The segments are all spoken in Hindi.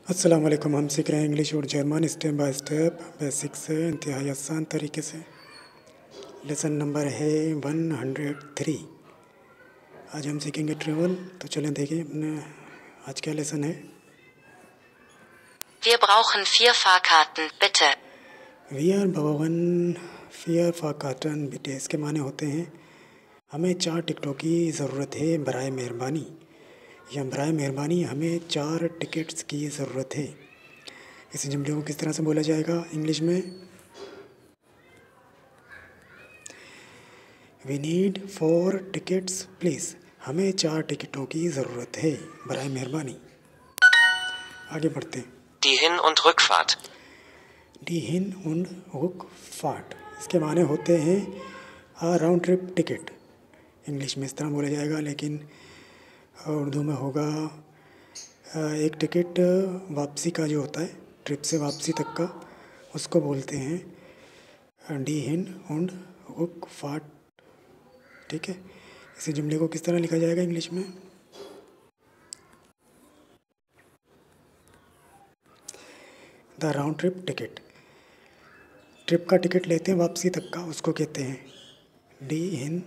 अस्सलाम वालेकुम। हम सीख रहे हैं इंग्लिश और German step by step basic से इंतहाई आसान तरीके से। लेसन नंबर है 103। आज हम सीखेंगे ट्रेवल। तो चलें देखिए अपने आज क्या लेसन है। Wir brauchen 4 Fahrkarten, bitte. वी आर भवन फियर फाकाटन बिटे। इसके माने होते हैं हमें 4 टिकटों की ज़रूरत है बराए मेहरबानी, या बराए मेहरबानी हमें 4 टिकट्स की ज़रूरत है। इस जुमले को किस तरह से बोला जाएगा इंग्लिश में? We need 4 tickets please. हमें 4 टिकटों की ज़रूरत है बराए मेहरबानी। आगे बढ़ते हैं। Die Hin- und Rückfahrt. D हिन und Rückfahrt। इसके माने होते हैं राउंड ट्रिप टिकट। इंग्लिश में इस तरह बोला जाएगा, लेकिन उर्दू में होगा एक टिकट वापसी का जो होता है, ट्रिप से वापसी तक का, उसको बोलते हैं डी हिन und Rückfahrt। ठीक है। इसी जुमले को किस तरह लिखा जाएगा इंग्लिश में? The round trip ticket. Trip का टिकट लेते हैं वापसी तक का, उसको कहते हैं डी हिन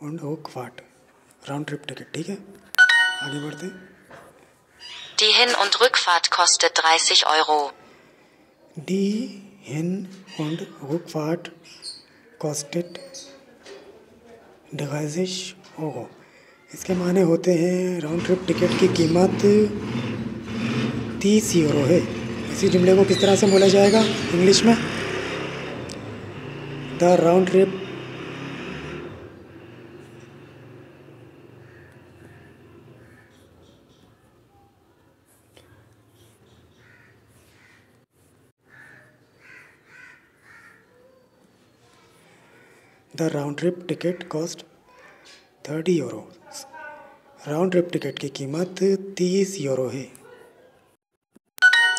und Rückfahrt, round trip ticket. ठीक है, आगे बढ़ते हैं। Die Hin- und Rückfahrt kostet 30 Euro. D हिन und Rückfahrt kostet 30 Euro। इसके माने होते हैं राउंड ट्रिप टिकट की कीमत 30 यूरो है। इसी जुमले को किस तरह से बोला जाएगा इंग्लिश में? The round trip the round trip ticket cost 30 euro. Round trip ticket की कीमत 30 यूरो है।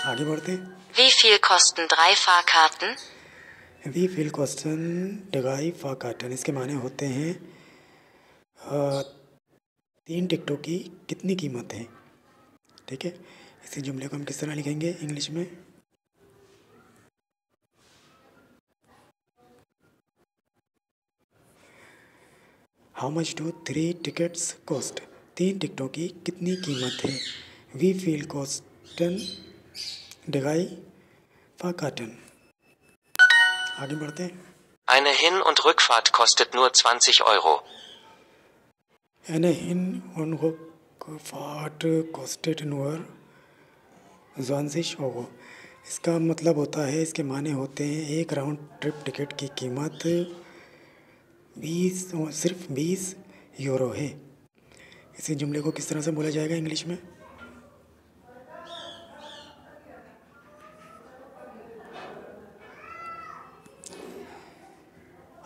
आगे बढ़ते हैं। Wie viel kosten 3 Fahrkarten? वी फील क्वेश्चन डगाई फाकाटन। इसके माने होते हैं 3 टिकटों की कितनी कीमत है। ठीक है, इसी जुमले को हम किस तरह लिखेंगे इंग्लिश में? How much do 3 tickets cost. 3 टिकटों की कितनी कीमत है। वी फील कॉस्टन डगाई फाकाटन। आगे बढ़ते हैं। Eine Hin- und Rückfahrt kostet nur 20 Euro. Eine Hin- und Rückfahrt kostet nur 20 Euro। इसका मतलब होता है, इसके माने होते हैं एक राउंड ट्रिप टिकट की कीमत 20 यूरो है। इसी जुमले को किस तरह से बोला जाएगा इंग्लिश में?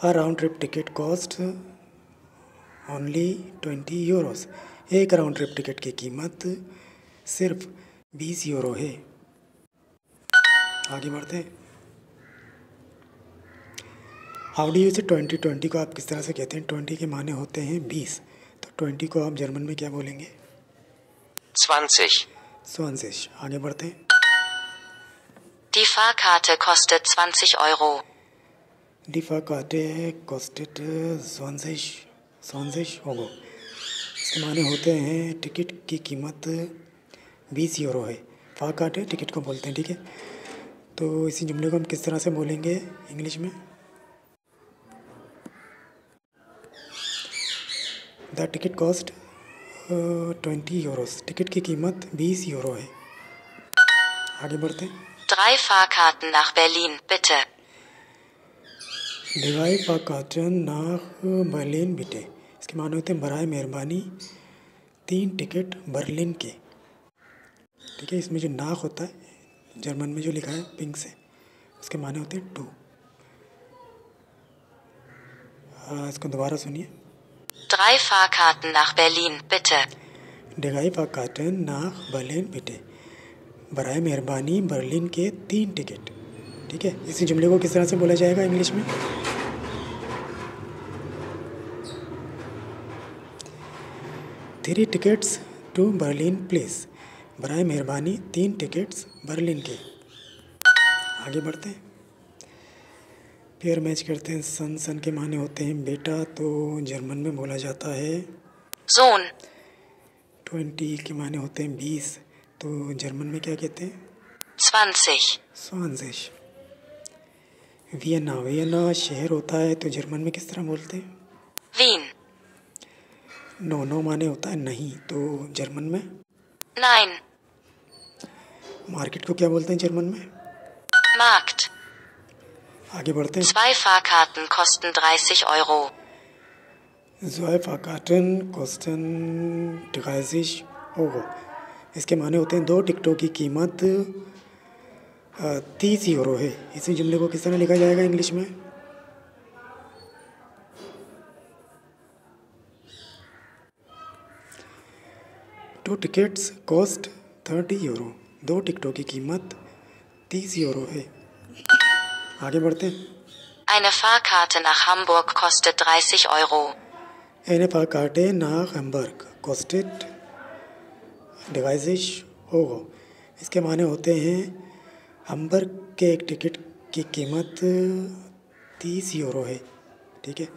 A round trip ticket cost only 20 Euros. एक राउंड ट्रिप टिकट की कीमत सिर्फ 20 यूरो है। आगे बढ़ते हैं। हाउ डू यू से 20 को आप किस तरह से कहते हैं? 20 के माने होते हैं 20, तो 20 को आप जर्मन में क्या बोलेंगे? 20. 20। आगे बढ़ते हैं। Die Fahrkarte kostet 20 Euro. Die Fahrkarte kostet 20 Euro। इसके माने होते हैं टिकट की कीमत 20 यूरो है। फाकाटे टिकट को बोलते हैं। ठीक है, तो इसी जुमले को हम किस तरह से बोलेंगे इंग्लिश में? The ticket cost 20 Euros. Ticket की कीमत 20 यूरो है। आगे बढ़ते हैं। 3 Fahrkarten nach Berlin, bitte. Dibai फाकाटन नाख बर्लिन बिटे। इसके माने होते हैं बराए मेहरबानी 3 टिकट बर्लिन के। ठीक है, इसमें जो नाख होता है जर्मन में जो लिखा है पिंक से, उसके माने होते हैं 2। इसको दोबारा सुनिए। 3 Fahrkarten nach Berlin, bitte. Dibai फाकाटन नाख बर्लिन बिटे। बराए मेहरबानी बर्लिन के 3 टिकट। ठीक है, इसी जुमले को किस तरह से बोला जाएगा इंग्लिश में? 3 टिकट्स टू बर्लिन प्लीज़। बराए मेहरबानी 3 टिकट्स बर्लिन के। आगे बढ़ते हैं, पेयर मैच करते हैं। सन, सन के माने होते हैं बेटा, तो जर्मन में बोला जाता है Sohn, 20 के माने होते हैं 20, तो जर्मन में क्या कहते हैं? 20, 20। वियना, वियना शहर होता है, तो जर्मन में किस तरह बोलते हैं? Wien, नो, नो माने होता है नहीं, तो जर्मन में? Nein, मार्केट को क्या बोलते हैं जर्मन में? Markt. आगे बढ़ते हैं। 2 Fahrkarten kosten 30 Euro. ज़ोए फाकाटन कोस्टन 30 €। इसके माने होते हैं 2 टिकटों की कीमत 30 यूरो है। इसी जुमले को किस तरह लिखा जाएगा इंग्लिश में? Two tickets cost 30 euro. 2 टिकटों की कीमत 30 यूरो है। आगे बढ़ते हैं। Eine Fahrkarte nach Hamburg kostet 30 Euro. Eine Fahrkarte nach Hamburg kostet 30 €। इसके माने होते हैं हम्बर्ग के एक टिकट की कीमत 30 यूरो है। ठीक है,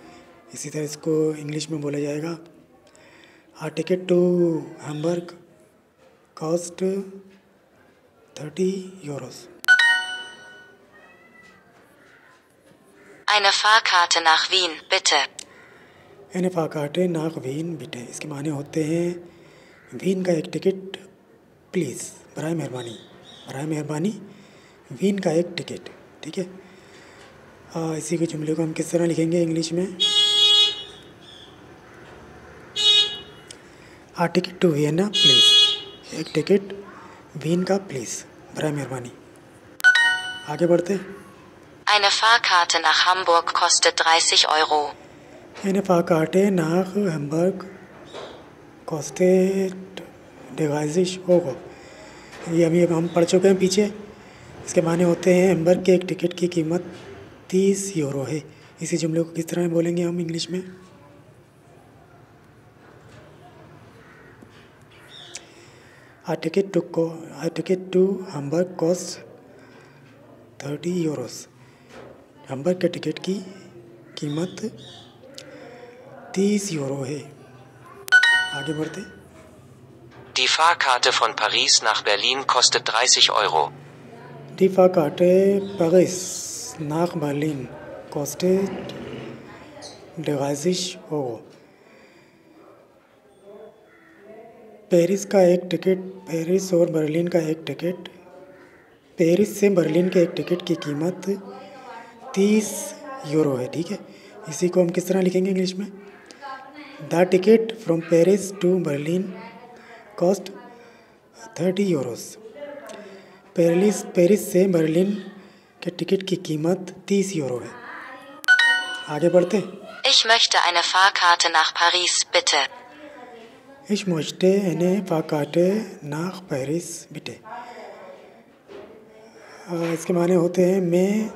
इसी तरह इसको इंग्लिश में बोला जाएगा a ticket to Hamburg cost 30 euros. Eine Fahrkarte nach Wien, bitte. Eine Fahrkarte nach Wien bitte। इसके माने होते हैं वीन का एक टिकट प्लीज़, बराए मेहरबानी, बराए मेहरबानी वीन का एक टिकट। ठीक है, इसी के जुमले को हम किस तरह लिखेंगे इंग्लिश में? आ टिकट टू वियना प्लीज़। एक टिकट वीन का प्लीज़, बराए मेहरबानी। आगे बढ़ते हैं। Eine Fahrkarte nach Hamburg kostet 30 Euro. Eine Fahrkarte nach Hamburg kostet 30 €। ये अभी हम पढ़ चुके हैं पीछे। इसके माने होते हैं हैम्बर्ग के एक टिकट की कीमत 30 यूरो है। इसी जुमले को किस तरह बोलेंगे हम इंग्लिश में? A ticket to Hamburg costs 30 euros। Hamburg के टिकट की कीमत 30 यूरो है। आगे बढ़ते। Die Fahrkarte von Paris nach Berlin kostet 30 Euro. Die Fahrkarte Paris nach Berlin kostet 30 €। Paris का एक टिकट, पेरिस और बर्लिन का एक टिकट, पेरिस से बर्लिन के एक टिकट की कीमत 30 यूरो है। ठीक है, इसी को हम किस तरह लिखेंगे इंग्लिश में? The ticket from Paris to Berlin cost 30 euros. Paris से बर्लिन के टिकट की कीमत 30 यूरो है। आगे बढ़ते हैं। Ich möchte eine Fahrkarte nach Paris, bitte. Ich möchte eine Fahrkarte nach Paris bitte। इसके माने होते हैं मैं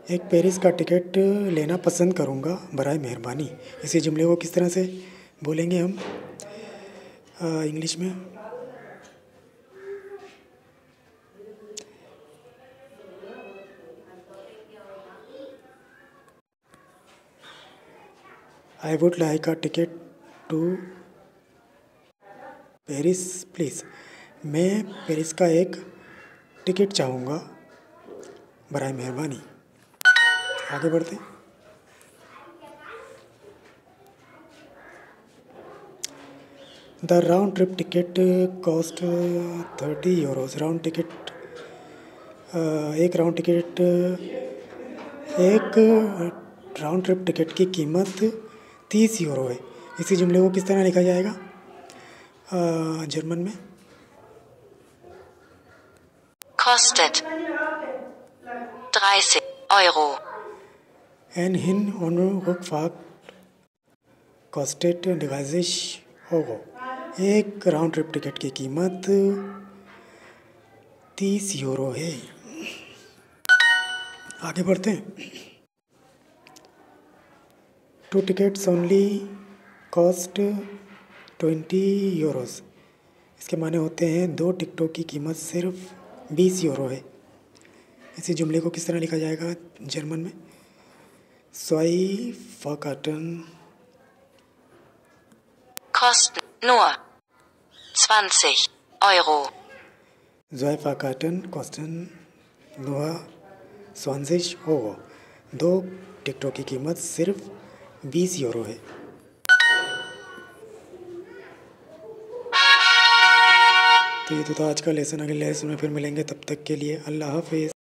एक पेरिस का टिकट लेना पसंद करूँगा, बराए मेहरबानी। इसी जुमले को किस तरह से बोलेंगे हम इंग्लिश में? I would like a ticket to Paris please. मैं पेरिस का एक टिकट चाहूँगा, बराए मेहरबानी। आगे बढ़ते हैं। The round trip ticket cost 30 euros. Round ticket एक राउंड ट्रिप टिकट की कीमत 30 यूरो है। इसी जुमले को किस तरह लिखा जाएगा जर्मन में? Kostet 30 Euro. Ein Hin- und Rückfahrt kostet 30 €। एक राउंड ट्रिप टिकट की कीमत 30 यूरो है। आगे बढ़ते हैं। 2 tickets only cost 20 euros। इसके माने होते हैं 2 टिकटों की कीमत सिर्फ 20 यूरो है। इसी जुमले को किस तरह लिखा जाएगा जर्मन में? Zwei Fahrkarten Kosten nur 20 Euro. Zwei Fahrkarten kosten nur 20 Euro। 2 टिकटों की कीमत सिर्फ 20 यूरो है। तो ये तो था आज का लेसन। अगले लेसन में फिर मिलेंगे, तब तक के लिए अल्लाह हाफिज़।